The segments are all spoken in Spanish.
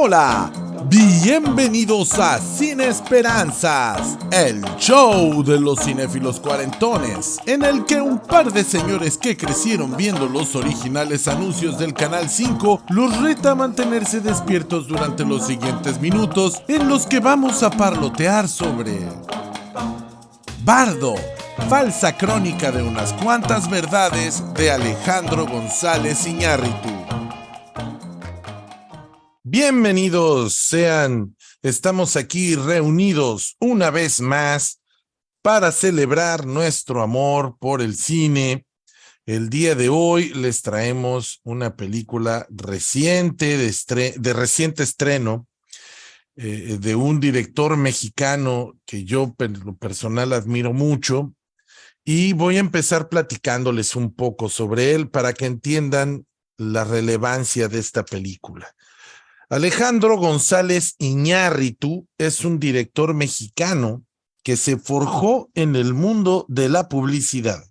Hola, bienvenidos a Sin Esperanzas, el show de los cinéfilos cuarentones, en el que un par de señores que crecieron viendo los originales anuncios del Canal 5 los reta a mantenerse despiertos durante los siguientes minutos, en los que vamos a parlotear sobre Bardo, falsa crónica de unas cuantas verdades de Alejandro González Iñárritu. Bienvenidos sean, estamos aquí reunidos una vez más para celebrar nuestro amor por el cine. El día de hoy les traemos una película reciente, de reciente estreno, de un director mexicano que yo en lo personal admiro mucho, y voy a empezar platicándoles un poco sobre él para que entiendan la relevancia de esta película. Alejandro González Iñárritu es un director mexicano que se forjó en el mundo de la publicidad.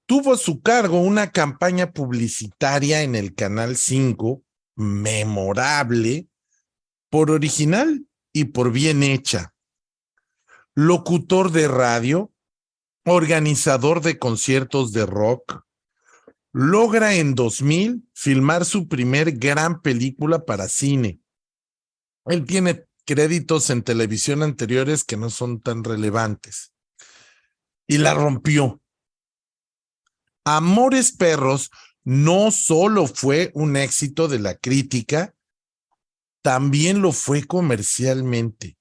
Tuvo a su cargo una campaña publicitaria en el Canal 5, memorable, por original y por bien hecha. Locutor de radio, organizador de conciertos de rock, logra en 2000 filmar su primer gran película para cine. Él tiene créditos en televisión anteriores que no son tan relevantes. Y la rompió. Amores Perros no solo fue un éxito de la crítica, también lo fue comercialmente.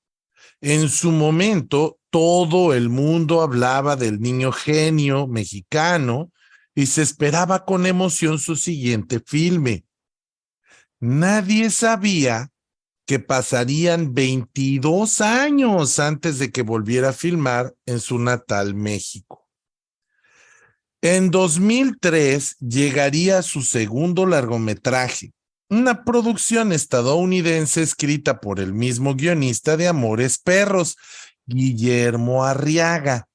En su momento, todo el mundo hablaba del niño genio mexicano y se esperaba con emoción su siguiente filme. Nadie sabía que pasarían 22 años antes de que volviera a filmar en su natal México. En 2003 llegaría su segundo largometraje, una producción estadounidense escrita por el mismo guionista de Amores Perros, Guillermo Arriaga.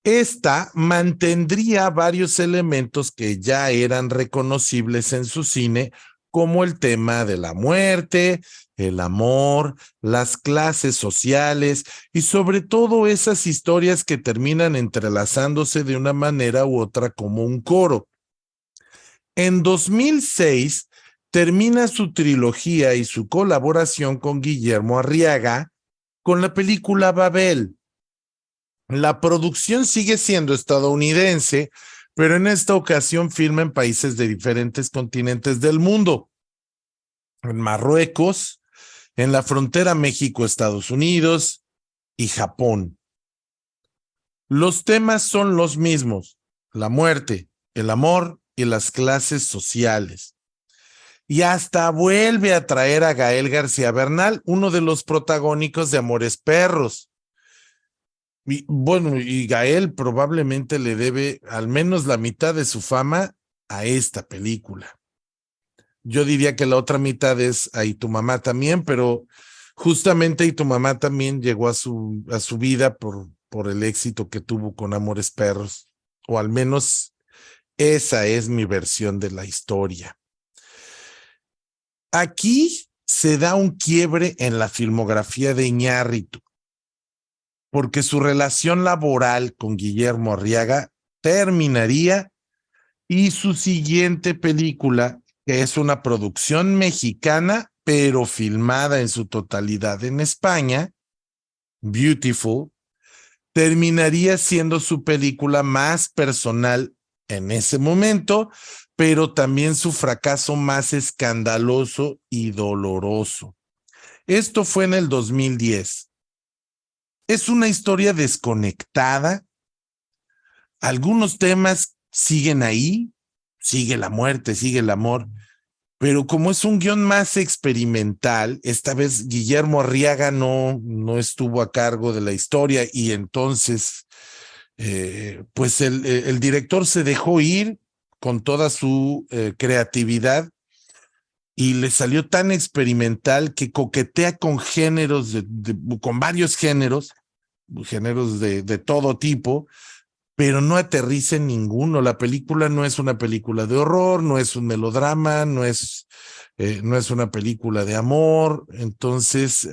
Esta mantendría varios elementos que ya eran reconocibles en su cine, como el tema de la muerte, el amor, las clases sociales y sobre todo esas historias que terminan entrelazándose de una manera u otra como un coro. En 2006 termina su trilogía y su colaboración con Guillermo Arriaga con la película Babel. La producción sigue siendo estadounidense, pero en esta ocasión filma en países de diferentes continentes del mundo. En Marruecos, en la frontera México-Estados Unidos y Japón. Los temas son los mismos: la muerte, el amor y las clases sociales. Y hasta vuelve a traer a Gael García Bernal, uno de los protagónicos de Amores Perros. Y bueno, y Gael probablemente le debe al menos la mitad de su fama a esta película. Yo diría que la otra mitad es a Y tu mamá también, pero justamente Y tu mamá también llegó a su vida por el éxito que tuvo con Amores Perros, o al menos esa es mi versión de la historia. Aquí se da un quiebre en la filmografía de Iñárritu, porque su relación laboral con Guillermo Arriaga terminaría y su siguiente película, que es una producción mexicana, pero filmada en su totalidad en España, Beautiful, terminaría siendo su película más personal en ese momento, pero también su fracaso más escandaloso y doloroso. Esto fue en el 2010. Es una historia desconectada. Algunos temas siguen ahí, sigue la muerte, sigue el amor, pero como es un guión más experimental, esta vez Guillermo Arriaga no estuvo a cargo de la historia y entonces pues el director se dejó ir con toda su creatividad y le salió tan experimental que coquetea con géneros, con varios géneros de todo tipo, pero no aterriza en ninguno. La película no es una película de horror, no es un melodrama, no es una película de amor. Entonces,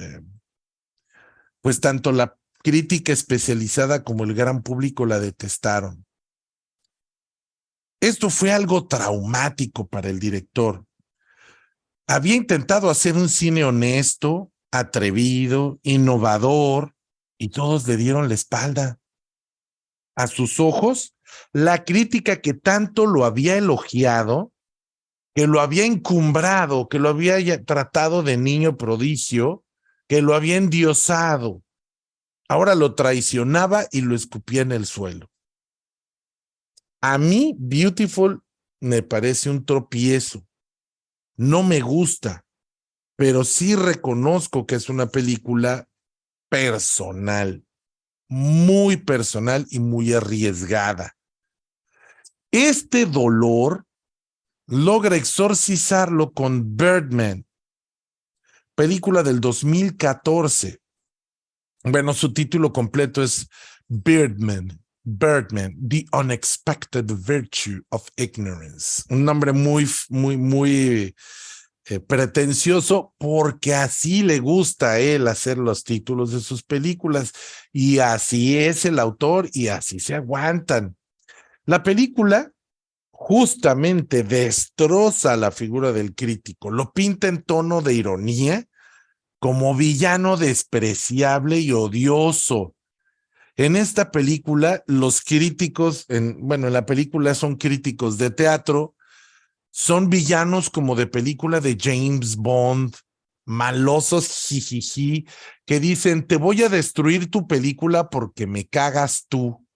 pues tanto la crítica especializada como el gran público la detestaron. Esto fue algo traumático para el director. Había intentado hacer un cine honesto, atrevido, innovador, y todos le dieron la espalda. A sus ojos, la crítica que tanto lo había elogiado, que lo había encumbrado, que lo había tratado de niño prodigio, que lo había endiosado, ahora lo traicionaba y lo escupía en el suelo. A mí, Beautiful me parece un tropiezo. No me gusta, pero sí reconozco que es una película personal, muy personal y muy arriesgada. Este dolor logra exorcizarlo con Birdman, película del 2014. Bueno, su título completo es Birdman, The Unexpected Virtue of Ignorance. Un nombre muy pretencioso, porque así le gusta a él hacer los títulos de sus películas, y así es el autor y así se aguantan. La película justamente destroza la figura del crítico, lo pinta en tono de ironía, como villano despreciable y odioso. En esta película, los críticos, en la película son críticos de teatro, son villanos como de película de James Bond, malosos, jijiji, que dicen, te voy a destruir tu película porque me cagas tú.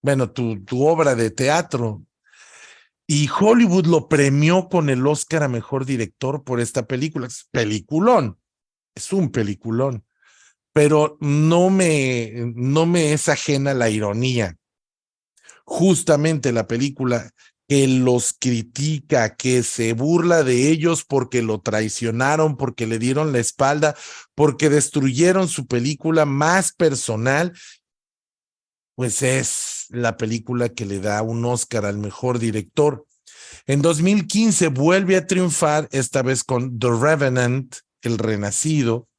Bueno, tu obra de teatro. Y Hollywood lo premió con el Oscar a Mejor Director por esta película. Es peliculón, es un peliculón, pero no me es ajena la ironía. Justamente la película que los critica, que se burla de ellos porque lo traicionaron, porque le dieron la espalda, porque destruyeron su película más personal, pues es la película que le da un Oscar al mejor director. En 2015 vuelve a triunfar, esta vez con The Revenant, El Renacido.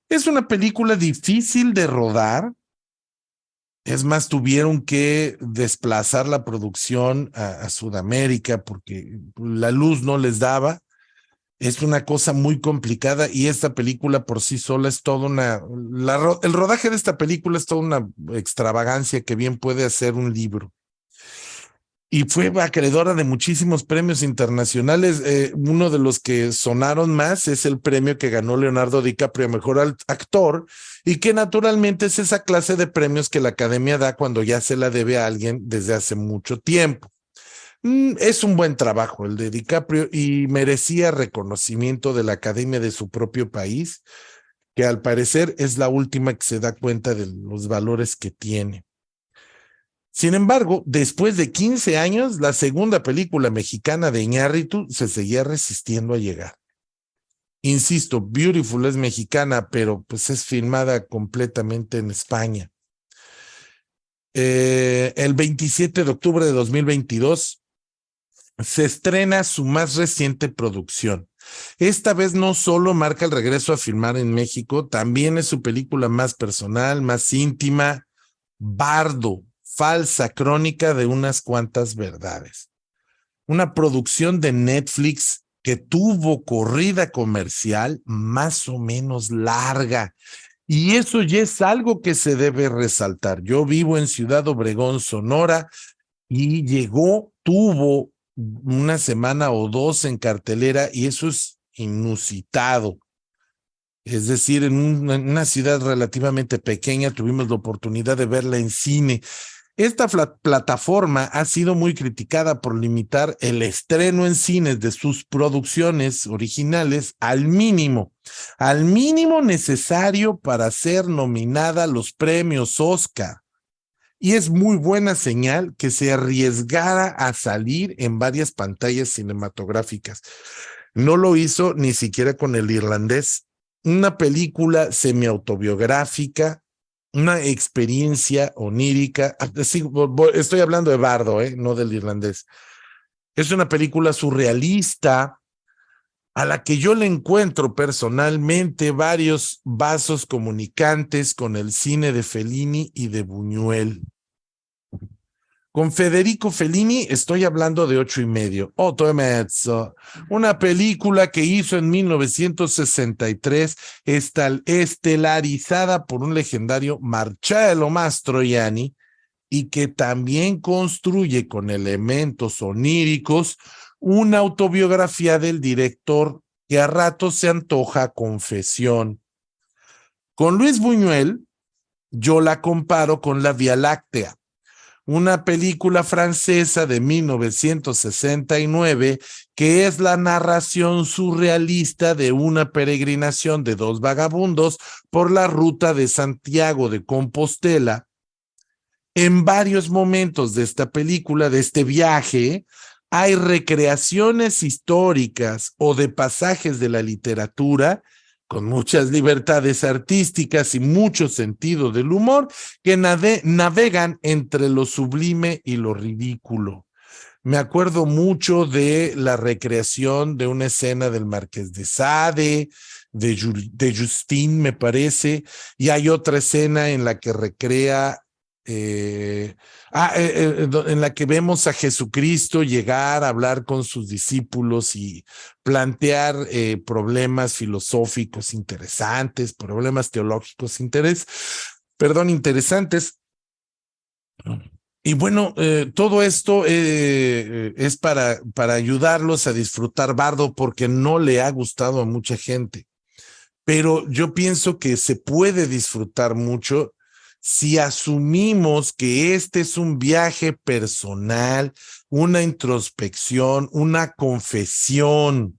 Es una película difícil de rodar. Es más, tuvieron que desplazar la producción a Sudamérica porque la luz no les daba. Es una cosa muy complicada, y esta película por sí sola es toda el rodaje de esta película es toda una extravagancia que bien puede hacer un libro. Y fue acreedora de muchísimos premios internacionales. Uno de los que sonaron más es el premio que ganó Leonardo DiCaprio a mejor actor, y que naturalmente es esa clase de premios que la Academia da cuando ya se la debe a alguien desde hace mucho tiempo. Es un buen trabajo el de DiCaprio y merecía reconocimiento de la Academia de su propio país, que al parecer es la última que se da cuenta de los valores que tiene. Sin embargo, después de 15 años, la segunda película mexicana de Iñárritu se seguía resistiendo a llegar. Insisto, Beautiful es mexicana, pero pues es filmada completamente en España. El 27 de octubre de 2022 se estrena su más reciente producción. Esta vez no solo marca el regreso a filmar en México, también es su película más personal, más íntima, Bardo, falsa crónica de unas cuantas verdades. Una producción de Netflix que tuvo corrida comercial más o menos larga. Y eso ya es algo que se debe resaltar. Yo vivo en Ciudad Obregón, Sonora, y tuvo una semana o dos en cartelera, y eso es inusitado. Es decir, en una ciudad relativamente pequeña tuvimos la oportunidad de verla en cine. Esta plataforma ha sido muy criticada por limitar el estreno en cines de sus producciones originales al mínimo necesario para ser nominada a los premios Oscar. Y es muy buena señal que se arriesgara a salir en varias pantallas cinematográficas. No lo hizo ni siquiera con El Irlandés, una película semiautobiográfica una experiencia onírica. Sí, estoy hablando de Bardo, no del irlandés. Es una película surrealista a la que yo le encuentro personalmente varios vasos comunicantes con el cine de Fellini y de Buñuel. Con Federico Fellini estoy hablando de 8 y medio, Otto e Mezzo, una película que hizo en 1963, estelarizada por un legendario Marcello Mastroianni, y que también construye con elementos oníricos una autobiografía del director que a ratos se antoja confesión. Con Luis Buñuel, yo la comparo con La Vía Láctea, una película francesa de 1969 que es la narración surrealista de una peregrinación de dos vagabundos por la ruta de Santiago de Compostela. En varios momentos de esta película, de este viaje, hay recreaciones históricas o de pasajes de la literatura con muchas libertades artísticas y mucho sentido del humor que navegan entre lo sublime y lo ridículo. Me acuerdo mucho de la recreación de una escena del Marqués de Sade, de Justine, me parece, y hay otra escena en la que recrea en la que vemos a Jesucristo llegar a hablar con sus discípulos y plantear problemas filosóficos interesantes, problemas teológicos interesantes. Y bueno, todo esto es para ayudarlos a disfrutar Bardo porque no le ha gustado a mucha gente. Pero yo pienso que se puede disfrutar mucho si asumimos que este es un viaje personal, una introspección, una confesión.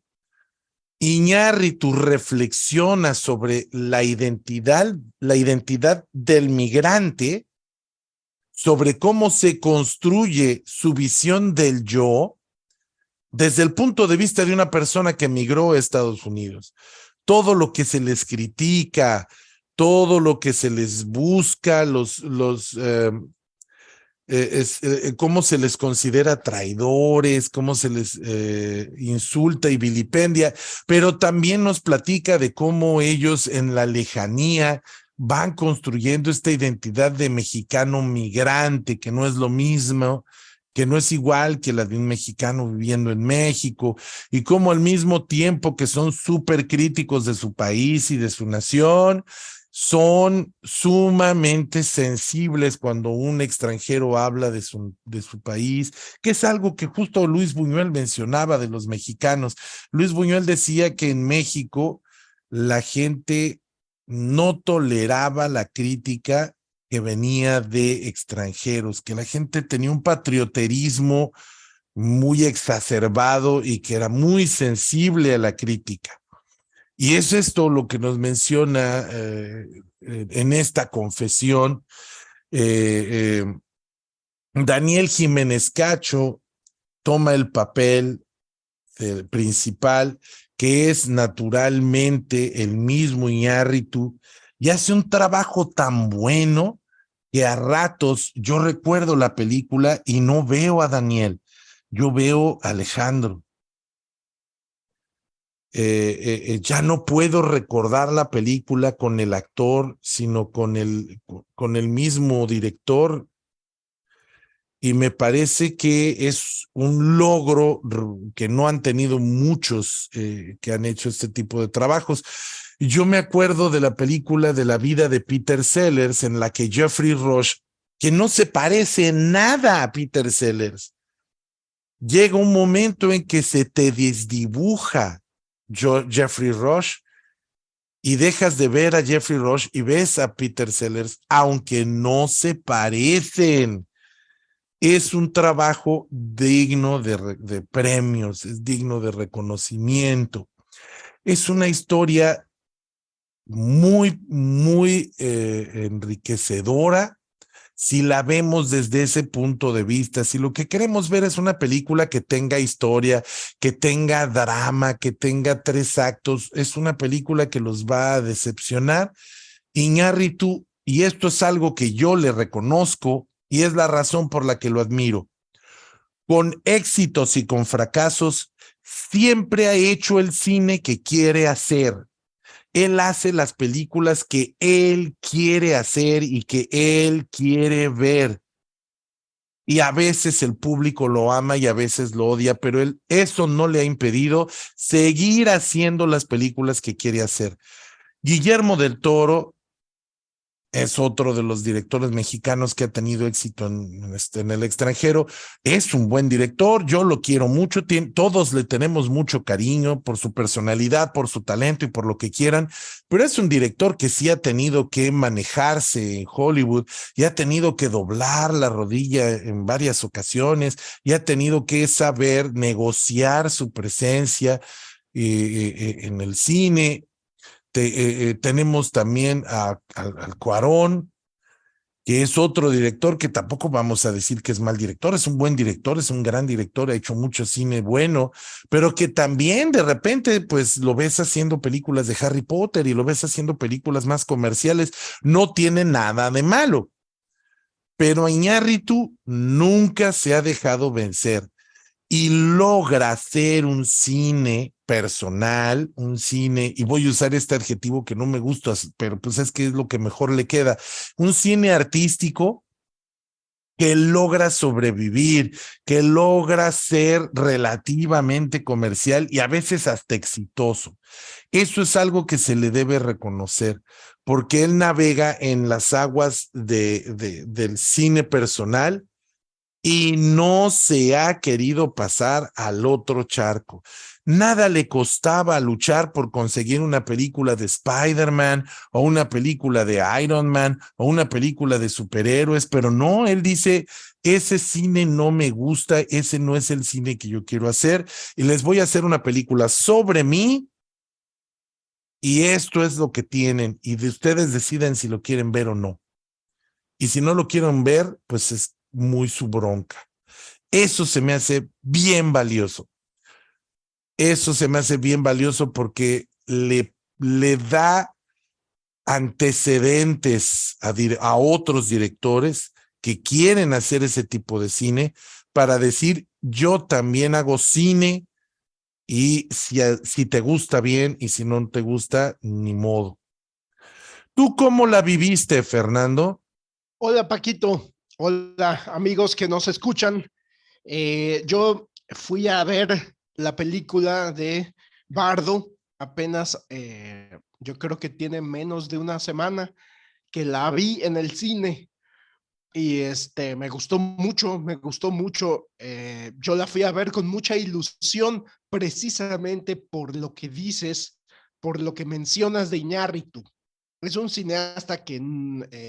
Iñárritu reflexiona sobre la identidad del migrante, sobre cómo se construye su visión del yo desde el punto de vista de una persona que emigró a Estados Unidos. Todo lo que se les critica, todo lo que se les busca, cómo se les considera traidores, cómo se les insulta y vilipendia, pero también nos platica de cómo ellos en la lejanía van construyendo esta identidad de mexicano migrante, que no es lo mismo, que no es igual que la de un mexicano viviendo en México, y cómo al mismo tiempo que son súper críticos de su país y de su nación, son sumamente sensibles cuando un extranjero habla de su país, que es algo que justo Luis Buñuel mencionaba de los mexicanos. Luis Buñuel decía que en México la gente no toleraba la crítica que venía de extranjeros, que la gente tenía un patrioterismo muy exacerbado y que era muy sensible a la crítica. Y es esto lo que nos menciona en esta confesión. Daniel Jiménez Cacho toma el papel principal, que es naturalmente el mismo Iñárritu, y hace un trabajo tan bueno que a ratos yo recuerdo la película y no veo a Daniel, yo veo a Alejandro. Ya no puedo recordar la película con el actor, sino con el mismo director, y me parece que es un logro que no han tenido muchos que han hecho este tipo de trabajos. Yo me acuerdo de la película de la vida de Peter Sellers, en la que Geoffrey Rush, que no se parece nada a Peter Sellers, llega un momento en que se te desdibuja Geoffrey Rush y dejas de ver a Geoffrey Rush y ves a Peter Sellers, aunque no se parecen. Es un trabajo digno de premios, es digno de reconocimiento. Es una historia muy, muy enriquecedora si la vemos desde ese punto de vista. Si lo que queremos ver es una película que tenga historia, que tenga drama, que tenga 3 actos, es una película que los va a decepcionar. Iñárritu y esto es algo que yo le reconozco y es la razón por la que lo admiro. Con éxitos y con fracasos, siempre ha hecho el cine que quiere hacer. Él hace las películas que él quiere hacer y que él quiere ver. Y a veces el público lo ama y a veces lo odia, pero él, eso no le ha impedido seguir haciendo las películas que quiere hacer. Guillermo del Toro es otro de los directores mexicanos que ha tenido éxito en el extranjero. Es un buen director, yo lo quiero mucho, todos le tenemos mucho cariño por su personalidad, por su talento y por lo que quieran, pero es un director que sí ha tenido que manejarse en Hollywood y ha tenido que doblar la rodilla en varias ocasiones y ha tenido que saber negociar su presencia en el cine. Tenemos también al Cuarón, que es otro director que tampoco vamos a decir que es mal director, es un buen director, es un gran director, ha hecho mucho cine bueno, pero que también de repente pues lo ves haciendo películas de Harry Potter y lo ves haciendo películas más comerciales, no tiene nada de malo, pero Iñárritu nunca se ha dejado vencer y logra hacer un cine personal, un cine, y voy a usar este adjetivo que no me gusta, pero pues es que es lo que mejor le queda, un cine artístico que logra sobrevivir, que logra ser relativamente comercial y a veces hasta exitoso. Eso es algo que se le debe reconocer, porque él navega en las aguas del cine personal y no se ha querido pasar al otro charco. Nada le costaba luchar por conseguir una película de Spider-Man o una película de Iron Man o una película de superhéroes, pero no, él dice, ese cine no me gusta, ese no es el cine que yo quiero hacer y les voy a hacer una película sobre mí y esto es lo que tienen y de ustedes deciden si lo quieren ver o no. Y si no lo quieren ver, pues es muy su bronca. Eso se me hace bien valioso. Eso se me hace bien valioso porque le da antecedentes a otros directores que quieren hacer ese tipo de cine para decir, yo también hago cine y si te gusta bien y si no te gusta, ni modo. ¿Tú cómo la viviste, Fernando? Hola Paquito, hola amigos que nos escuchan. Yo fui a ver la película de Bardo apenas, yo creo que tiene menos de una semana que la vi en el cine y me gustó mucho, me gustó mucho. Yo la fui a ver con mucha ilusión precisamente por lo que dices, por lo que mencionas de Iñárritu. Es un cineasta que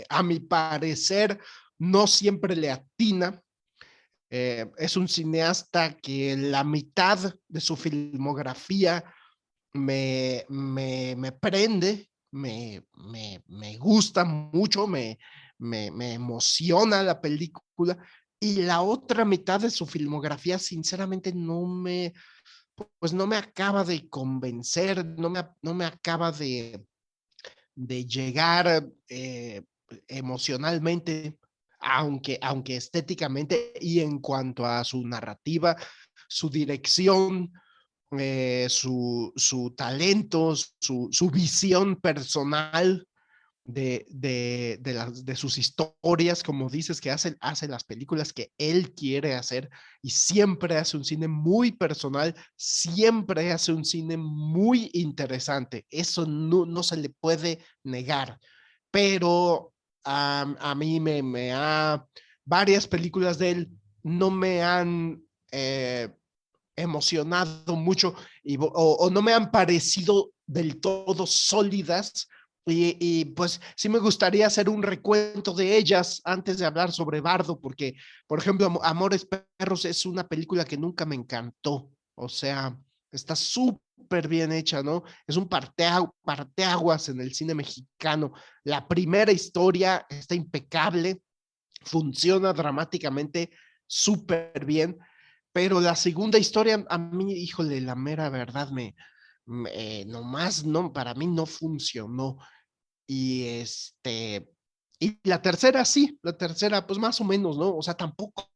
a mi parecer no siempre le atina. Es un cineasta que la mitad de su filmografía me prende, me gusta mucho, me emociona la película. Y la otra mitad de su filmografía, sinceramente, pues no me acaba de convencer, no me acaba de llegar emocionalmente, aunque estéticamente y en cuanto a su narrativa, su dirección, su talento, su visión personal de sus historias, como dices, que hace las películas que él quiere hacer y siempre hace un cine muy personal, siempre hace un cine muy interesante. Eso no se le puede negar, pero a mí varias películas de él no me han emocionado mucho o no me han parecido del todo sólidas. Pues sí me gustaría hacer un recuento de ellas antes de hablar sobre Bardo, porque, por ejemplo, Amores Perros es una película que nunca me encantó. O sea, está súper bien hecha, ¿no? Es un parteaguas en el cine mexicano. La primera historia está impecable, funciona dramáticamente súper bien, pero la segunda historia, a mí, híjole, la mera verdad, nomás no, para mí no funcionó. Y Y la tercera, sí, la tercera, pues más o menos, ¿no? O sea, tampoco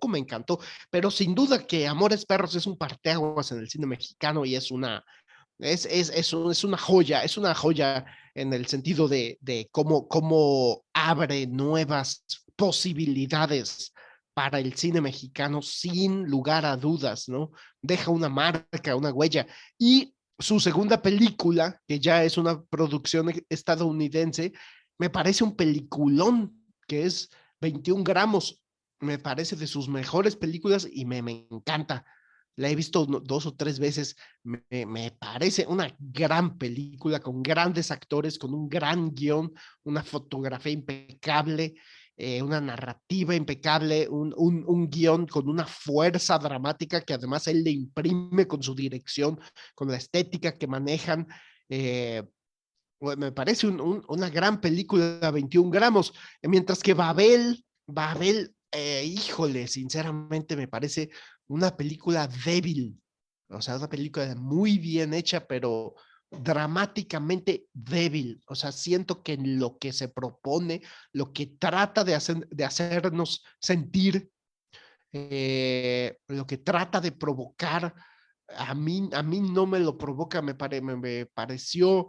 me encantó, pero sin duda que Amores Perros es un parteaguas en el cine mexicano y es una joya en el sentido de cómo abre nuevas posibilidades para el cine mexicano sin lugar a dudas, ¿no? Deja una marca, una huella. Y su segunda película, que ya es una producción estadounidense, me parece un peliculón, que es 21 gramos. Me parece de sus mejores películas y me encanta. La he visto 2 o 3 veces. Me parece una gran película con grandes actores, con un gran guión, una fotografía impecable, una narrativa impecable, un guión con una fuerza dramática que además él le imprime con su dirección, con la estética que manejan. Eh, Me parece una gran película, 21 gramos, mientras que Babel, híjole, sinceramente me parece una película débil, o sea, una película muy bien hecha, pero dramáticamente débil, o sea, siento que en lo que se propone, lo que trata de hacernos sentir, lo que trata de provocar, a mí no me lo provoca, me pareció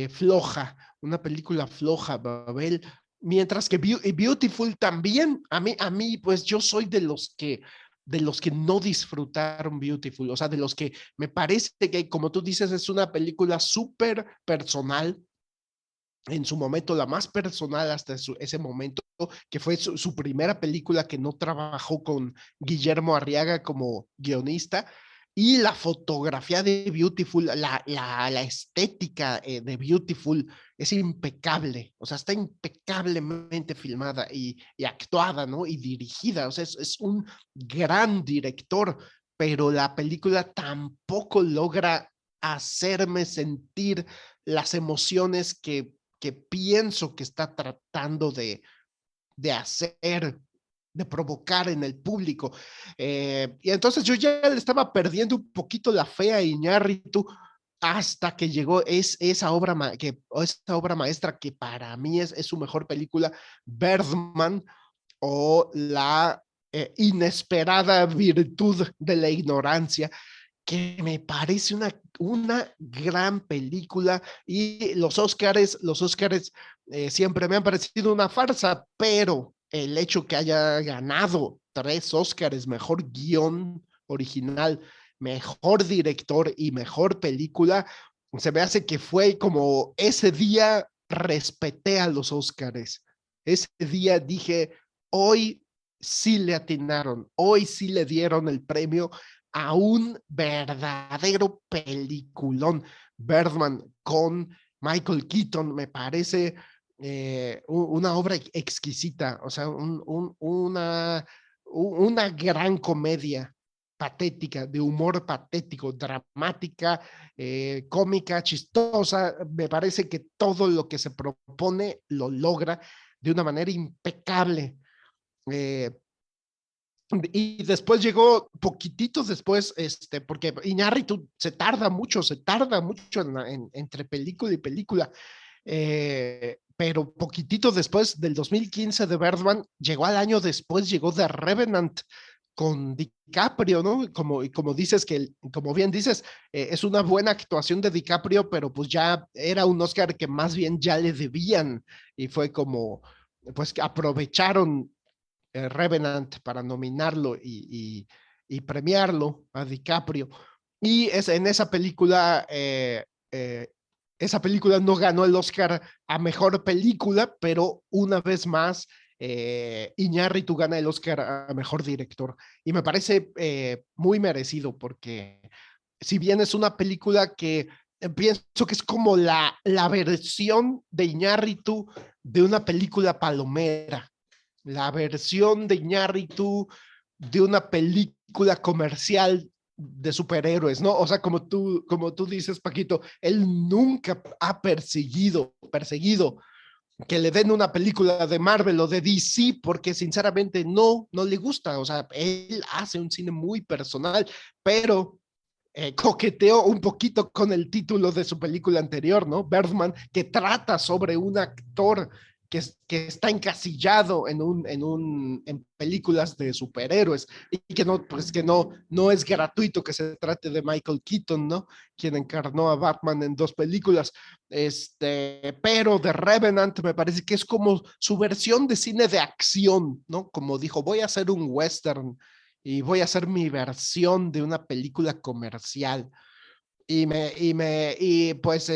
floja, una película floja, Babel. Mientras que Beautiful también, a mí, pues yo soy de los que no disfrutaron Beautiful, o sea, de los que me parece que, como tú dices, es una película súper personal, en su momento la más personal hasta ese momento, que fue su primera película que no trabajó con Guillermo Arriaga como guionista. Y la fotografía de Beautiful, la estética de Beautiful es impecable, o sea, está impecablemente filmada y actuada, ¿no? Y dirigida, o sea, es un gran director, pero la película tampoco logra hacerme sentir las emociones que pienso que está tratando de hacer, de provocar en el público. Y entonces yo ya le estaba perdiendo un poquito la fe a Iñárritu hasta que llegó esa obra maestra que para mí es su mejor película, Birdman, o la inesperada virtud de la ignorancia, que me parece una gran película. Y los Óscares siempre me han parecido una farsa, pero el hecho que haya ganado 3 Óscares, mejor guión original, mejor director y mejor película, se me hace que fue como ese día respeté a los Óscares. Ese día dije, hoy sí le atinaron, hoy sí le dieron el premio a un verdadero peliculón. Birdman con Michael Keaton me parece una obra exquisita, o sea, una gran comedia patética, de humor patético, dramática, cómica, chistosa. Me parece que todo lo que se propone lo logra de una manera impecable. Eh, y después llegó poquititos después, porque Iñárritu se tarda mucho entre película y película, pero poquitito después del 2015 de Birdman, llegó al año después, llegó The Revenant con DiCaprio, ¿no? Como dices, como bien dices, es una buena actuación de DiCaprio, pero pues ya era un Oscar que más bien ya le debían y fue como, pues que aprovecharon Revenant para nominarlo y premiarlo a DiCaprio. Y en esa película no ganó el Oscar a mejor película, pero una vez más, Iñárritu gana el Oscar a mejor director. Y me parece muy merecido, porque si bien es una película que pienso que es como la versión de Iñárritu de una película palomera, la versión de Iñárritu de una película comercial de superhéroes, ¿no? O sea, como tú dices, Paquito, él nunca ha perseguido que le den una película de Marvel o de DC, porque sinceramente no le gusta. O sea, él hace un cine muy personal, pero coqueteó un poquito con el título de su película anterior, ¿no? Birdman, que trata sobre un actor que está encasillado en películas de superhéroes y que no es gratuito que se trate de Michael Keaton, ¿no? Quien encarnó a Batman en 2 películas. Pero The Revenant me parece que es como su versión de cine de acción, ¿no? Como dijo, voy a hacer un western y voy a hacer mi versión de una película comercial. Y pues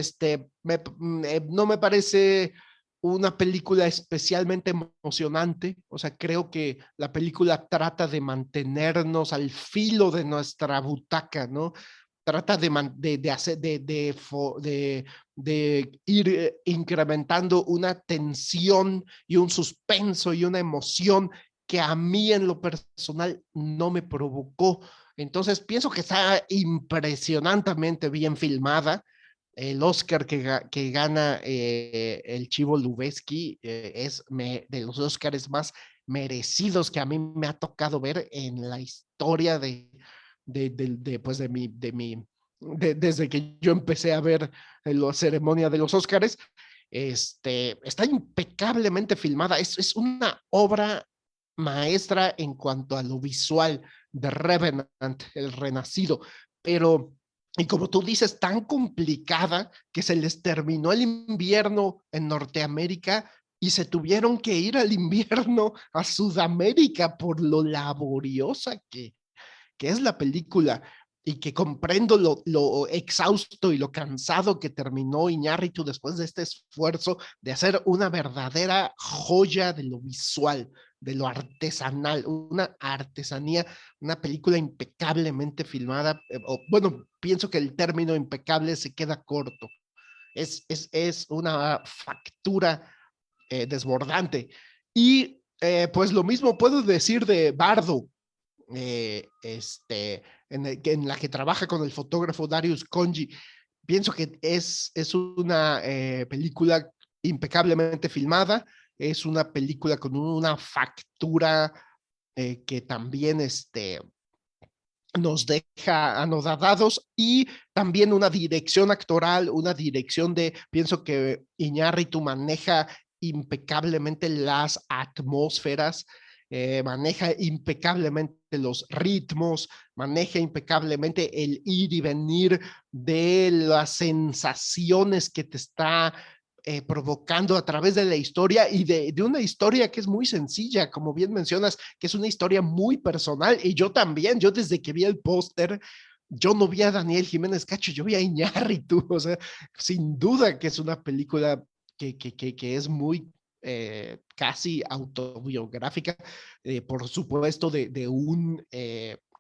no me parece una película especialmente emocionante. O sea, creo que la película trata de mantenernos al filo de nuestra butaca, ¿no? Trata hacer, de ir incrementando una tensión y un suspenso y una emoción que a mí en lo personal no me provocó. Entonces pienso que está impresionantemente bien filmada. El Oscar que gana el Chivo Lubeski de los Oscars más merecidos que a mí me ha tocado ver en la historia pues desde que yo empecé a ver la ceremonia de los Oscars. Está impecablemente filmada. Es una obra maestra en cuanto a lo visual de Revenant, el Renacido, pero, y como tú dices, tan complicada que se les terminó el invierno en Norteamérica y se tuvieron que ir al invierno a Sudamérica por lo laboriosa que es la película y que comprendo lo exhausto y lo cansado que terminó Iñárritu después de este esfuerzo de hacer una verdadera joya de lo visual, de lo artesanal, una artesanía, una película impecablemente filmada. Bueno, pienso que el término impecable se queda corto. Es una factura desbordante. Y pues lo mismo puedo decir de Bardo, en la que trabaja con el fotógrafo Darius Khondji. Pienso que es una película impecablemente filmada, es una película con una factura que también nos deja anodadados y también una dirección actoral, una dirección pienso que Iñárritu maneja impecablemente las atmósferas, maneja impecablemente los ritmos, maneja impecablemente el ir y venir de las sensaciones que te está provocando a través de la historia y de una historia que es muy sencilla, como bien mencionas, que es una historia muy personal. Y yo también, yo desde que vi el póster, yo no vi a Daniel Jiménez Cacho, yo vi a Iñárritu. O sea, sin duda que es una película que es muy casi autobiográfica, por supuesto, de un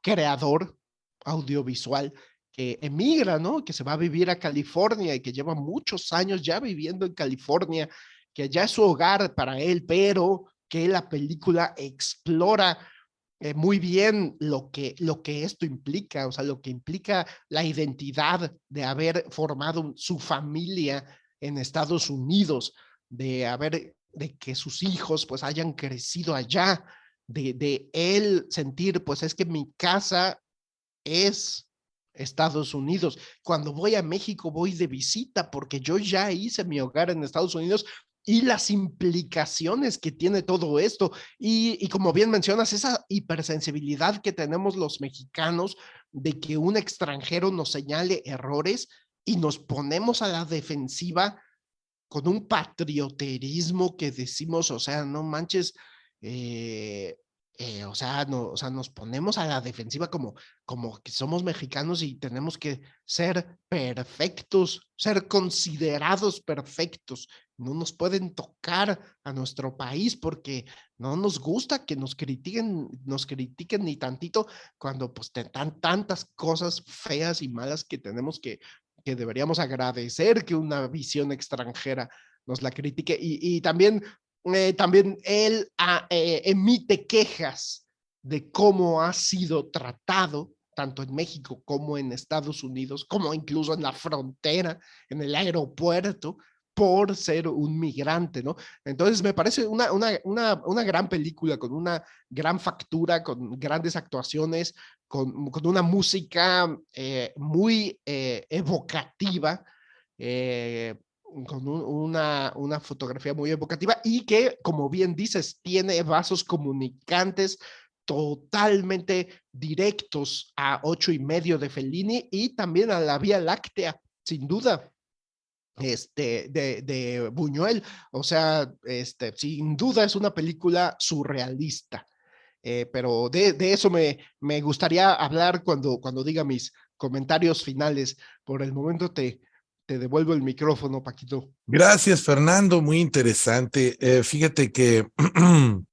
creador audiovisual que emigra, ¿no? Que se va a vivir a California y que lleva muchos años ya viviendo en California, que ya es su hogar para él, pero que la película explora muy bien lo que esto implica, o sea, lo que implica la identidad de haber formado su familia en Estados Unidos, de que sus hijos pues hayan crecido allá, de él sentir pues es que mi casa es Estados Unidos. Cuando voy a México voy de visita porque yo ya hice mi hogar en Estados Unidos y las implicaciones que tiene todo esto. Y como bien mencionas, esa hipersensibilidad que tenemos los mexicanos de que un extranjero nos señale errores y nos ponemos a la defensiva con un patrioterismo que decimos, o sea, no manches, eh, o sea, no, o sea, nos ponemos a la defensiva como que somos mexicanos y tenemos que ser perfectos, ser considerados perfectos. No nos pueden tocar a nuestro país porque no nos gusta que nos critiquen ni tantito cuando pues dan tantas cosas feas y malas que tenemos que deberíamos agradecer que una visión extranjera nos la critique. Y también él emite quejas de cómo ha sido tratado tanto en México como en Estados Unidos, como incluso en la frontera, en el aeropuerto, por ser un migrante, ¿no? Entonces me parece una gran película con una gran factura, con grandes actuaciones, con una música muy evocativa, eh, una fotografía muy evocativa y que, como bien dices, tiene vasos comunicantes totalmente directos a 8 y medio de Fellini y también a la Vía Láctea, sin duda, de Buñuel. O sea, sin duda es una película surrealista. Pero de eso me gustaría hablar cuando diga mis comentarios finales. Por el momento te devuelvo el micrófono, Paquito. Gracias, Fernando, muy interesante. Fíjate que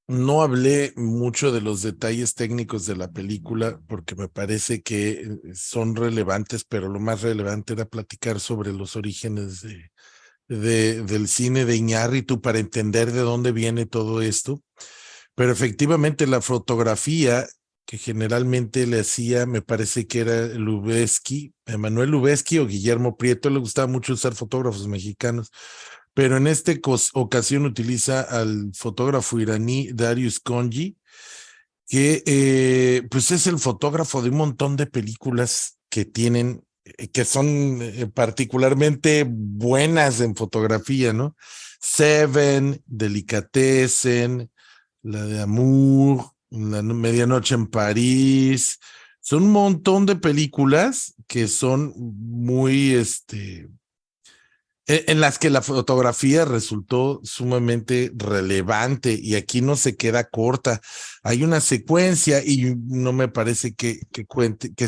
no hablé mucho de los detalles técnicos de la película porque me parece que son relevantes, pero lo más relevante era platicar sobre los orígenes del cine de Iñárritu para entender de dónde viene todo esto. Pero efectivamente la fotografía que generalmente le hacía, me parece que era Lubezki, Emanuel Lubezki o Guillermo Prieto, le gustaba mucho usar fotógrafos mexicanos, pero en esta ocasión utiliza al fotógrafo iraní Darius Khondji, que pues es el fotógrafo de un montón de películas que tienen, que son particularmente buenas en fotografía, ¿no? Seven, Delicatessen, la de Amour, la Medianoche en París. Son un montón de películas que son muy, en las que la fotografía resultó sumamente relevante y aquí no se queda corta. Hay una secuencia y no me parece que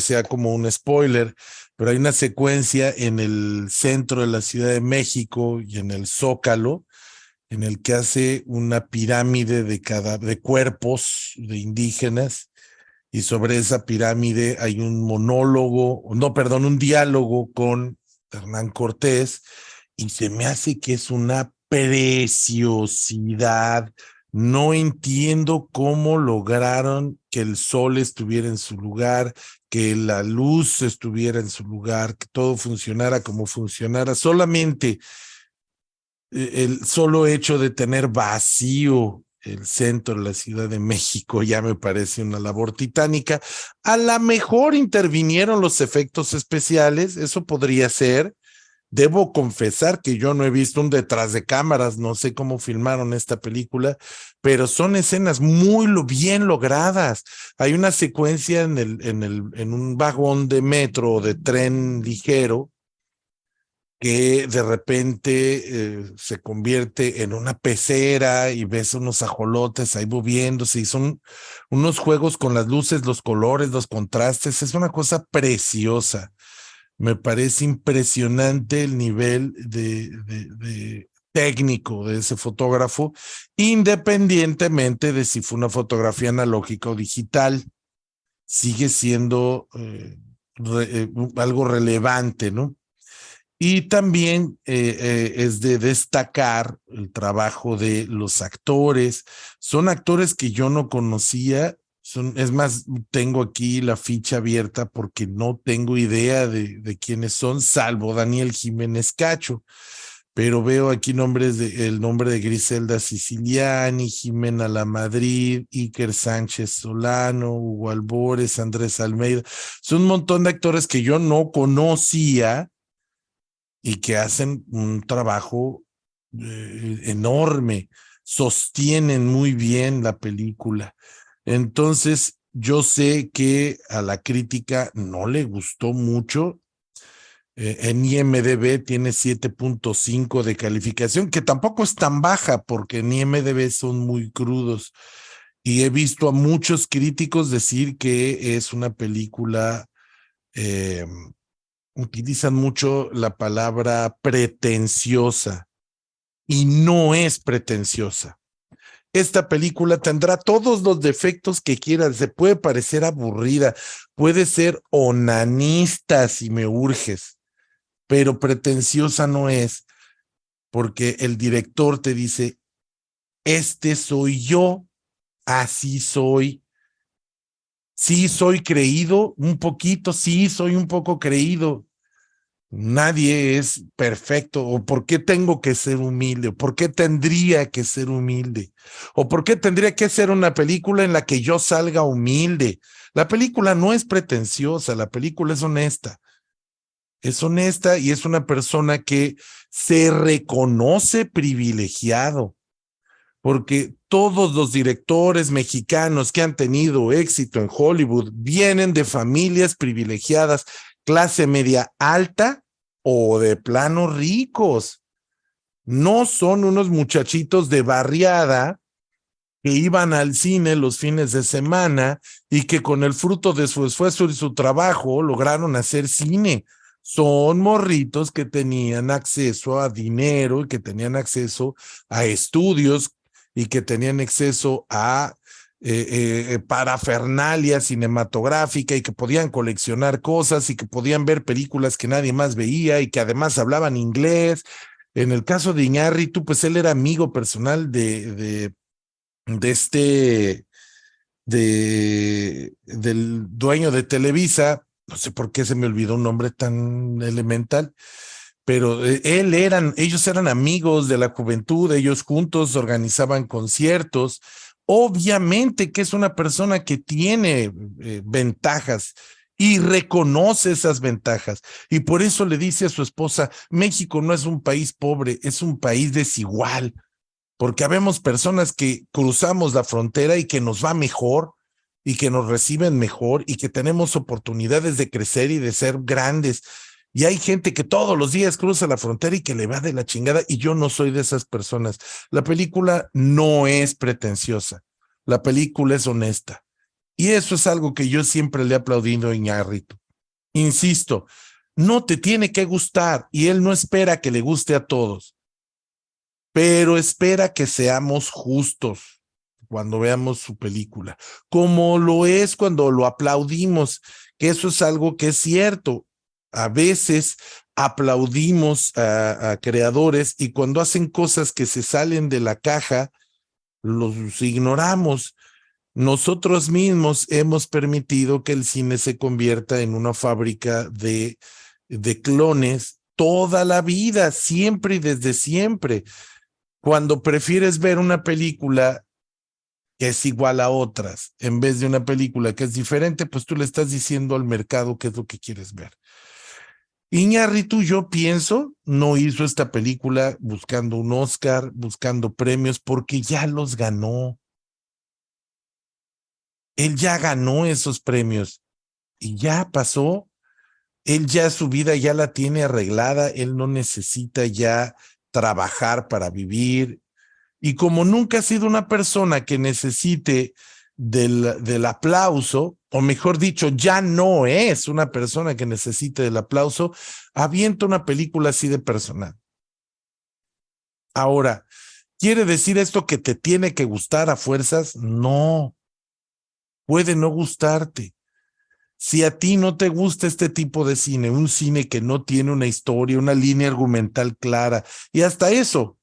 sea como un spoiler, pero hay una secuencia en el centro de la Ciudad de México y en el Zócalo en el que hace una pirámide de cuerpos de indígenas y sobre esa pirámide hay un monólogo, no, perdón, un diálogo con Hernán Cortés y se me hace que es una preciosidad. No entiendo cómo lograron que el sol estuviera en su lugar, que la luz estuviera en su lugar, que todo funcionara como funcionara. Solamente el solo hecho de tener vacío el centro de la Ciudad de México ya me parece una labor titánica. A lo mejor intervinieron los efectos especiales, eso podría ser. Debo confesar que yo no he visto un detrás de cámaras, no sé cómo filmaron esta película, pero son escenas muy bien logradas. Hay una secuencia en un vagón de metro o de tren ligero que de repente se convierte en una pecera y ves unos ajolotes ahí moviéndose y son unos juegos con las luces, los colores, los contrastes, es una cosa preciosa. Me parece impresionante el nivel de técnico de ese fotógrafo, independientemente de si fue una fotografía analógica o digital, sigue siendo algo relevante, ¿no? Y también es de destacar el trabajo de los actores. Son actores que yo no conocía. Es más, tengo aquí la ficha abierta porque no tengo idea de quiénes son, salvo Daniel Jiménez Cacho. Pero veo aquí el nombre de Griselda Siciliani, Jimena Lamadrid, Iker Sánchez Solano, Hugo Albores, Andrés Almeida. Son un montón de actores que yo no conocía y que hacen un trabajo enorme, sostienen muy bien la película. Entonces, yo sé que a la crítica no le gustó mucho. En IMDb tiene 7.5 de calificación, que tampoco es tan baja porque en IMDb son muy crudos. Y he visto a muchos críticos decir que es una película utilizan mucho la palabra pretenciosa y no es pretenciosa. Esta película tendrá todos los defectos que quieras, se puede parecer aburrida, puede ser onanista si me urges, pero pretenciosa no es, porque el director te dice, este soy yo, así soy. Sí, soy creído, un poquito, sí, soy un poco creído. Nadie es perfecto. ¿O por qué tengo que ser humilde? ¿O por qué tendría que ser humilde? ¿O por qué tendría que ser una película en la que yo salga humilde? La película no es pretenciosa, la película es honesta. es honesta y es una persona que se reconoce privilegiado, porque todos los directores mexicanos que han tenido éxito en Hollywood vienen de familias privilegiadas, clase media alta o de plano ricos. No son unos muchachitos de barriada que iban al cine los fines de semana y que con el fruto de su esfuerzo y su trabajo lograron hacer cine. Son morritos que tenían acceso a dinero y que tenían acceso a estudios y que tenían acceso a parafernalia cinematográfica y que podían coleccionar cosas y que podían ver películas que nadie más veía y que además hablaban inglés. En el caso de Iñárritu, pues él era amigo personal de este, del dueño de Televisa. No sé por qué se me olvidó un nombre tan elemental, pero ellos eran amigos de la juventud, ellos juntos organizaban conciertos. Obviamente que es una persona que tiene ventajas y reconoce esas ventajas. Y por eso le dice a su esposa, México no es un país pobre, es un país desigual, porque habemos personas que cruzamos la frontera y que nos va mejor y que nos reciben mejor y que tenemos oportunidades de crecer y de ser grandes. Y hay gente que todos los días cruza la frontera y que le va de la chingada, y yo no soy de esas personas. La película no es pretenciosa, la película es honesta. Y eso es algo que yo siempre le he aplaudido a Iñárritu. Insisto, no te tiene que gustar y él no espera que le guste a todos, pero espera que seamos justos cuando veamos su película, como lo es cuando lo aplaudimos, que eso es algo que es cierto. A veces aplaudimos a creadores y cuando hacen cosas que se salen de la caja, los ignoramos. Nosotros mismos hemos permitido que el cine se convierta en una fábrica de clones toda la vida, siempre y desde siempre. Cuando prefieres ver una película que es igual a otras, en vez de una película que es diferente, pues tú le estás diciendo al mercado qué es lo que quieres ver. Iñárritu, yo pienso, no hizo esta película buscando un Oscar, buscando premios, porque ya los ganó. Él ya ganó esos premios y ya pasó. Él ya su vida ya la tiene arreglada, él no necesita ya trabajar para vivir. Y como nunca ha sido una persona que necesite del aplauso, o mejor dicho, ya no es una persona que necesite del aplauso, avienta una película así de personal. Ahora, ¿quiere decir esto que te tiene que gustar a fuerzas? No, puede no gustarte. Si a ti no te gusta este tipo de cine, un cine que no tiene una historia, una línea argumental clara, y hasta eso,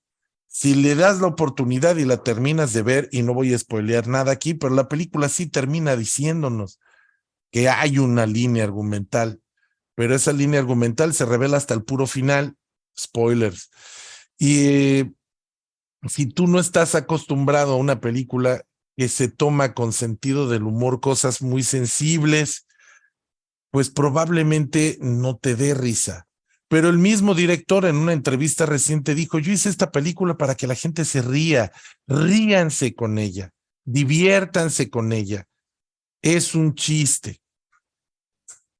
si le das la oportunidad y la terminas de ver, y no voy a spoilear nada aquí, pero la película sí termina diciéndonos que hay una línea argumental, pero esa línea argumental se revela hasta el puro final, spoilers. Y si tú no estás acostumbrado a una película que se toma con sentido del humor cosas muy sensibles, pues probablemente no te dé risa. Pero el mismo director en una entrevista reciente dijo, yo hice esta película para que la gente se ría, ríanse con ella, diviértanse con ella. Es un chiste.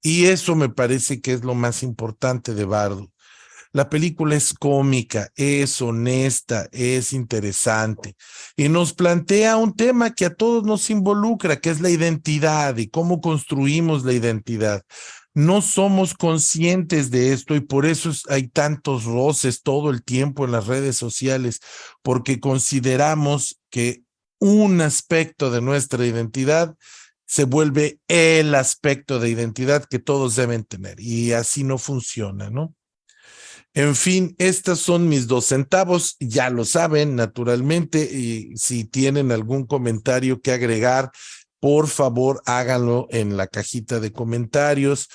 Y eso me parece que es lo más importante de Bardo. La película es cómica, es honesta, es interesante y nos plantea un tema que a todos nos involucra, que es la identidad y cómo construimos la identidad. No somos conscientes de esto y por eso hay tantos roces todo el tiempo en las redes sociales, porque consideramos que un aspecto de nuestra identidad se vuelve el aspecto de identidad que todos deben tener y así no funciona, ¿no? En fin, estos son mis 2 centavos, ya lo saben, naturalmente, y si tienen algún comentario que agregar, por favor, háganlo en la cajita de comentarios.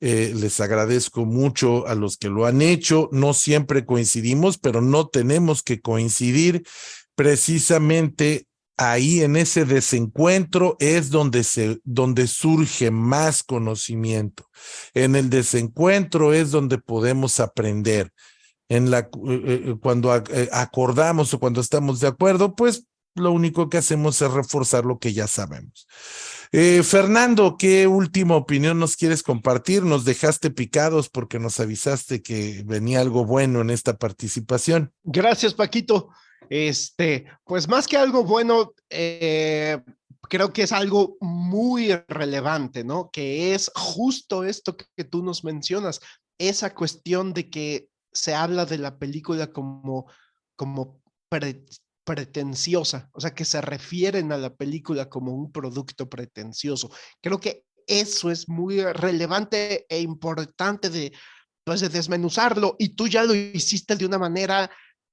Les agradezco mucho a los que lo han hecho. No siempre coincidimos, pero no tenemos que coincidir. Precisamente ahí en ese desencuentro es donde surge más conocimiento. En el desencuentro es donde podemos aprender. Cuando acordamos o cuando estamos de acuerdo, pues lo único que hacemos es reforzar lo que ya sabemos. Fernando, ¿qué última opinión nos quieres compartir? Nos dejaste picados porque nos avisaste que venía algo bueno en esta participación. Gracias, Paquito. Pues más que algo bueno, creo que es algo muy relevante, ¿no? Que es justo esto que tú nos mencionas, esa cuestión de que se habla de la película como pretenciosa, o sea, que se refieren a la película como un producto pretencioso. Creo que eso es muy relevante e importante pues, de desmenuzarlo, y tú ya lo hiciste de una manera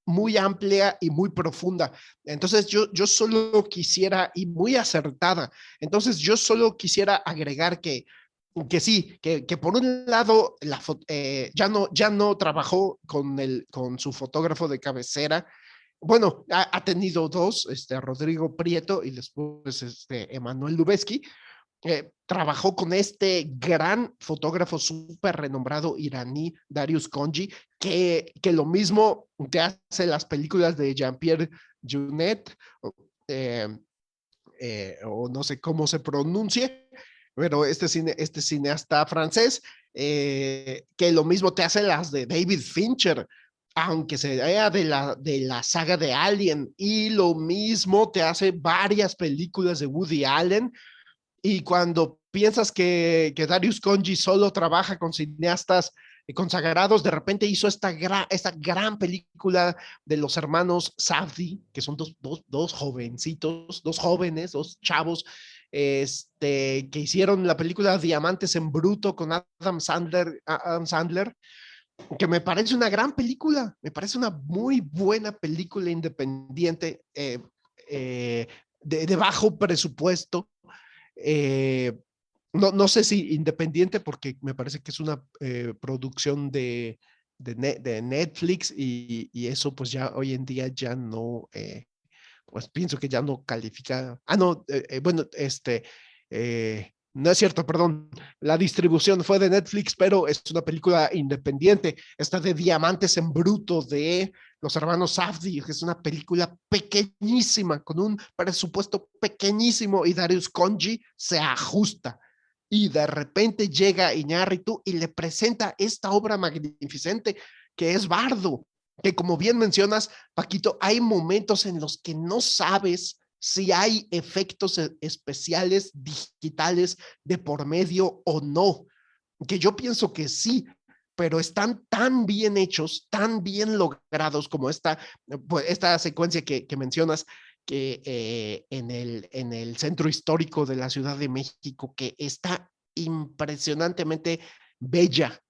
muy amplia y muy profunda. Entonces yo solo quisiera, y muy acertada, entonces yo solo quisiera agregar que sí, que por un lado ya no trabajó con su fotógrafo de cabecera. Bueno, ha tenido dos, Rodrigo Prieto y después Emanuel Lubezki. Trabajó con este gran fotógrafo súper renombrado iraní, Darius Khondji, que lo mismo te hace las películas de Jean-Pierre Jeunet, eh, o no sé cómo se pronuncie, pero este cineasta francés, que lo mismo te hace las de David Fincher, aunque sea de la saga de Alien, y lo mismo te hace varias películas de Woody Allen. Y cuando piensas que Darius Khondji solo trabaja con cineastas consagrados, de repente hizo esta gran película de los hermanos Safdie, que son dos jovencitos, dos jóvenes, dos chavos, que hicieron la película Diamantes en Bruto con Adam Sandler, que me parece una gran película, me parece una muy buena película independiente, de bajo presupuesto. Eh, no sé si independiente, porque me parece que es una producción de Netflix, y eso pues ya hoy en día ya no, pues pienso que ya no califica. Ah, no, bueno, no es cierto, perdón. La distribución fue de Netflix, pero es una película independiente. Esta de Diamantes en Bruto de los hermanos Safdie, que es una película pequeñísima, con un presupuesto pequeñísimo, y Darius Khondji se ajusta. Y de repente llega Iñárritu y le presenta esta obra magnificente que es Bardo, que como bien mencionas, Paquito, hay momentos en los que no sabes si hay efectos especiales digitales de por medio o no, que yo pienso que sí, pero están tan bien hechos, tan bien logrados como pues, esta secuencia que mencionas, que en el centro histórico de la Ciudad de México, que está impresionantemente bella.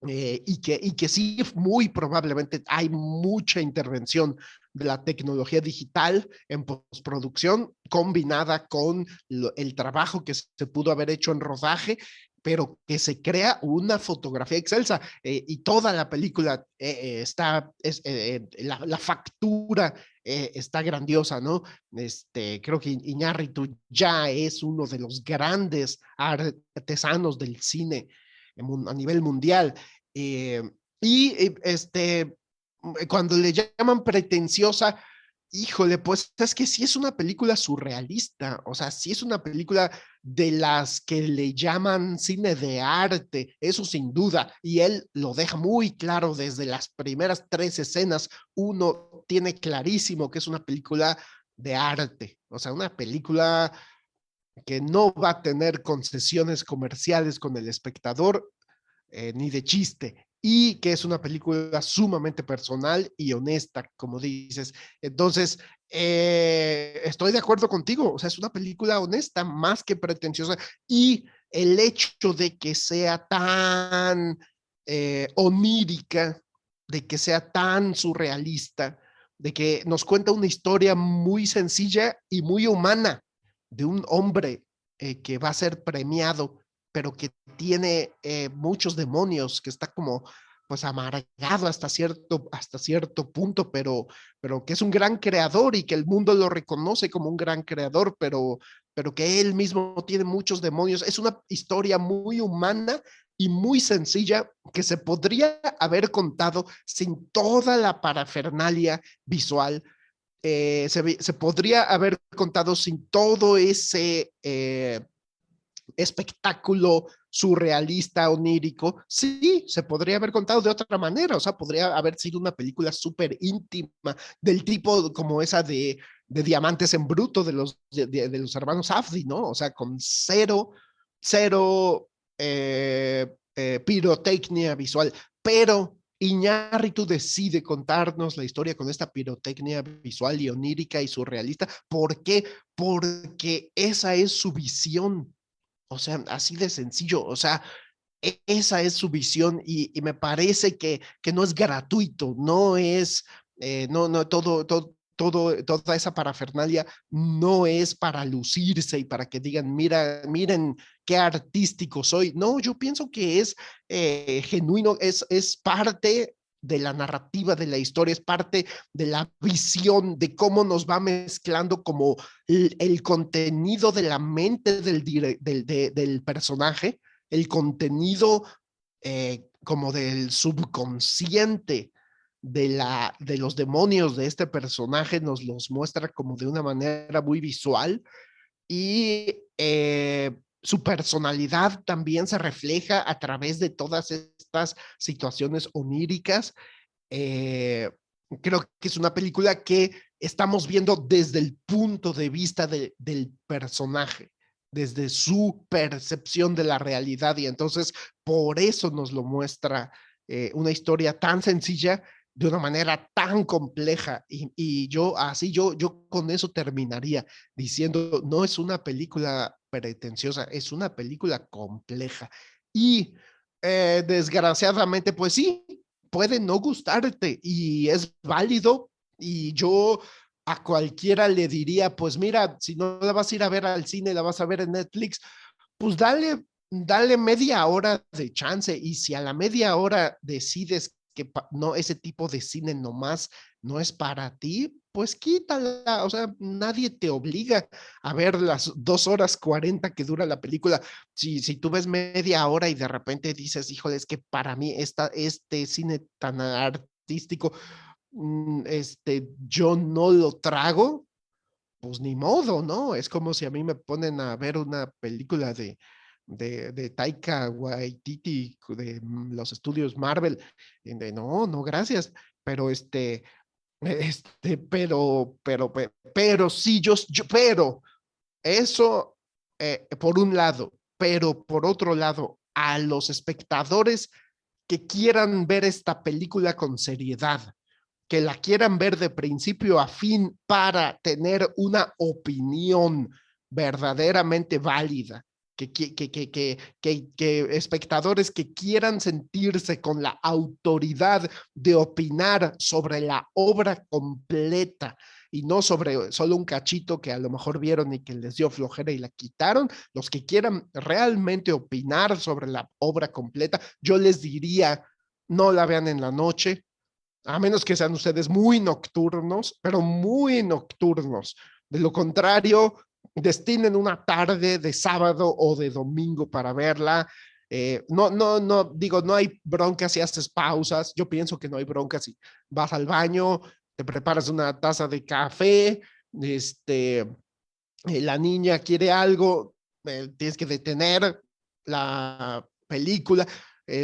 Y que sí, muy probablemente hay mucha intervención de la tecnología digital en postproducción combinada con el trabajo que se pudo haber hecho en rodaje, pero que se crea una fotografía excelsa, y toda la película la factura está grandiosa, ¿no? Creo que Iñárritu ya es uno de los grandes artesanos del cine a nivel mundial. Eh, y cuando le llaman pretenciosa, híjole, pues es que sí es una película surrealista, o sea, sí es una película de las que le llaman cine de arte, eso sin duda, y él lo deja muy claro desde las primeras tres escenas. Uno tiene clarísimo que es una película de arte, o sea, una película que no va a tener concesiones comerciales con el espectador, ni de chiste, y que es una película sumamente personal y honesta, como dices. Entonces, estoy de acuerdo contigo, o sea, es una película honesta, más que pretenciosa, y el hecho de que sea tan onírica, de que sea tan surrealista, de que nos cuenta una historia muy sencilla y muy humana de un hombre que va a ser premiado, pero que tiene muchos demonios, que está como pues amargado hasta cierto punto, pero que es un gran creador y que el mundo lo reconoce como un gran creador, pero que él mismo tiene muchos demonios. Es una historia muy humana y muy sencilla que se podría haber contado sin toda la parafernalia visual. Se podría haber contado sin todo ese espectáculo surrealista, onírico. Sí, se podría haber contado de otra manera, o sea, podría haber sido una película súper íntima, del tipo como esa de Diamantes en Bruto de los hermanos Safdie, ¿no? O sea, con cero pirotecnia visual, pero Iñárritu decide contarnos la historia con esta pirotecnia visual y onírica y surrealista. ¿Por qué? Porque esa es su visión, o sea, así de sencillo, o sea, esa es su visión y me parece que no es gratuito, no es, toda esa parafernalia no es para lucirse y para que digan, miren qué artístico soy. No, yo pienso que es genuino, es parte de la narrativa de la historia, es parte de la visión de cómo nos va mezclando como el contenido de la mente del personaje, el contenido como del subconsciente de los demonios de este personaje, nos los muestra como de una manera muy visual y su personalidad también se refleja a través de todas estas situaciones oníricas. Eh, Creo que es una película que estamos viendo desde el punto de vista del personaje, desde su percepción de la realidad, y entonces por eso nos lo muestra una historia tan sencilla de una manera tan compleja, y yo con eso terminaría diciendo, no es una película pretenciosa, es una película compleja y desgraciadamente pues sí, puede no gustarte y es válido, y yo a cualquiera le diría, pues mira, si no la vas a ir a ver al cine, la vas a ver en Netflix, pues dale media hora de chance, y si a la media hora decides que no, ese tipo de cine nomás no es para ti, pues quítala, o sea, nadie te obliga a ver las 2 horas 40 que dura la película. Si tú ves media hora y de repente dices, híjole, es que para mí este cine tan artístico, yo no lo trago, pues ni modo, ¿no? Es como si a mí me ponen a ver una película de Taika Waititi, de los estudios Marvel, no, no, gracias, pero pero sí, pero eso por un lado, pero por otro lado, a los espectadores que quieran ver esta película con seriedad, que la quieran ver de principio a fin para tener una opinión verdaderamente válida, que espectadores que quieran sentirse con la autoridad de opinar sobre la obra completa y no sobre solo un cachito que a lo mejor vieron y que les dio flojera y la quitaron. Los que quieran realmente opinar sobre la obra completa, yo les diría, no la vean en la noche, a menos que sean ustedes muy nocturnos, pero muy nocturnos. De lo contrario, destinen una tarde de sábado o de domingo para verla. No, digo, no hay broncas si haces pausas. Yo pienso que no hay broncas si vas al baño, te preparas una taza de café, la niña quiere algo, tienes que detener la película.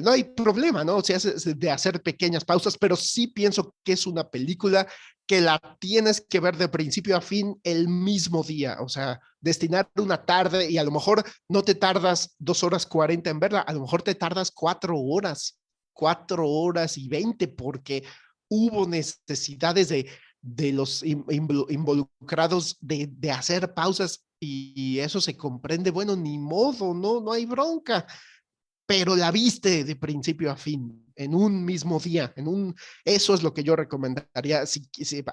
No hay problema, ¿no? O sea, de hacer pequeñas pausas, pero sí pienso que es una película que la tienes que ver de principio a fin el mismo día, o sea, destinar una tarde, y a lo mejor no te tardas 2 horas 40 en verla, a lo mejor te tardas 4 horas, 4 horas y 20, porque hubo necesidades de los involucrados de hacer pausas, y eso se comprende, bueno, ni modo, no hay bronca, pero la viste de principio a fin, en un mismo día, eso es lo que yo recomendaría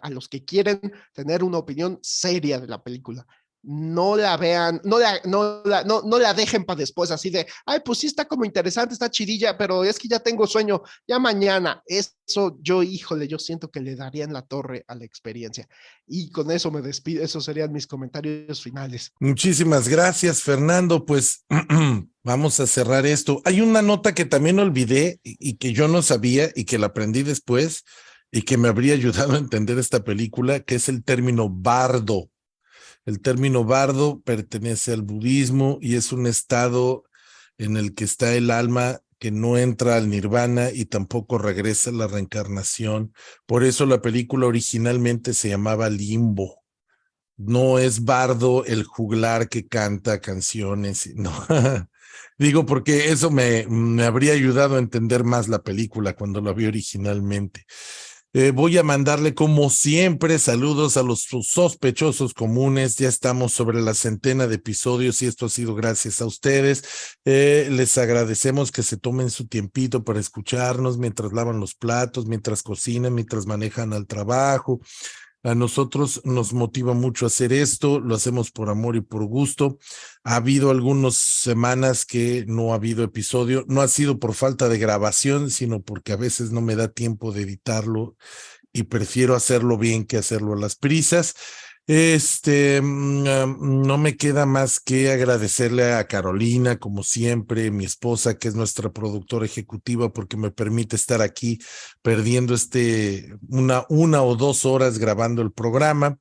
a los que quieren tener una opinión seria de la película. no la vean, no la dejen para después, así de, ay, pues sí está como interesante, está chidilla, pero es que ya tengo sueño, ya mañana. Eso yo, híjole, yo siento que le daría en la torre a la experiencia. Y con eso me despido, esos serían mis comentarios finales. Muchísimas gracias, Fernando. Pues vamos a cerrar esto. Hay una nota que también olvidé y que yo no sabía y que la aprendí después y que me habría ayudado a entender esta película, que es el término bardo. El término bardo pertenece al budismo y es un estado en el que está el alma que no entra al nirvana y tampoco regresa a la reencarnación. Por eso la película originalmente se llamaba Limbo. No es bardo el juglar que canta canciones, no. Digo, porque eso me habría ayudado a entender más la película cuando la vi originalmente. Voy a mandarle, como siempre, saludos a los sospechosos comunes. Ya estamos sobre la centena de episodios y esto ha sido gracias a ustedes. Les agradecemos que se tomen su tiempito para escucharnos mientras lavan los platos, mientras cocinan, mientras manejan al trabajo. A nosotros nos motiva mucho hacer esto, lo hacemos por amor y por gusto. Ha habido algunas semanas que no ha habido episodio, no ha sido por falta de grabación, sino porque a veces no me da tiempo de editarlo y prefiero hacerlo bien que hacerlo a las prisas. No me queda más que agradecerle a Carolina, como siempre, mi esposa, que es nuestra productora ejecutiva, porque me permite estar aquí perdiendo una o 2 horas grabando el programa.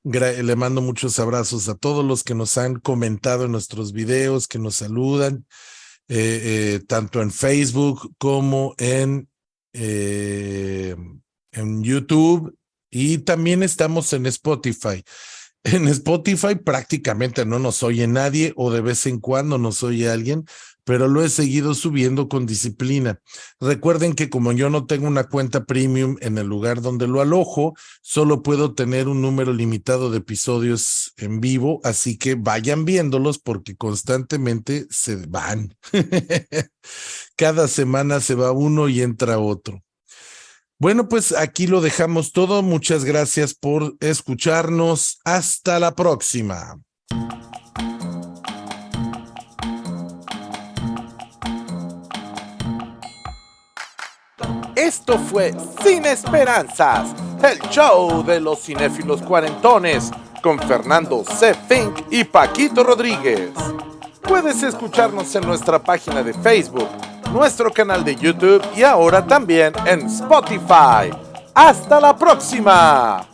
Le mando muchos abrazos a todos los que nos han comentado en nuestros videos, que nos saludan, tanto en Facebook como en YouTube. Y también estamos en Spotify. En Spotify prácticamente no nos oye nadie o de vez en cuando nos oye alguien, pero lo he seguido subiendo con disciplina. Recuerden que como yo no tengo una cuenta premium en el lugar donde lo alojo, solo puedo tener un número limitado de episodios en vivo, así que vayan viéndolos porque constantemente se van. Cada semana se va uno y entra otro. Bueno, pues aquí lo dejamos todo. Muchas gracias por escucharnos. Hasta la próxima. Esto fue Sin Esperanzas, el show de los cinéfilos cuarentones, con Fernando C. Fink y Paquito Rodríguez. Puedes escucharnos en nuestra página de Facebook, nuestro canal de YouTube y ahora también en Spotify. ¡Hasta la próxima!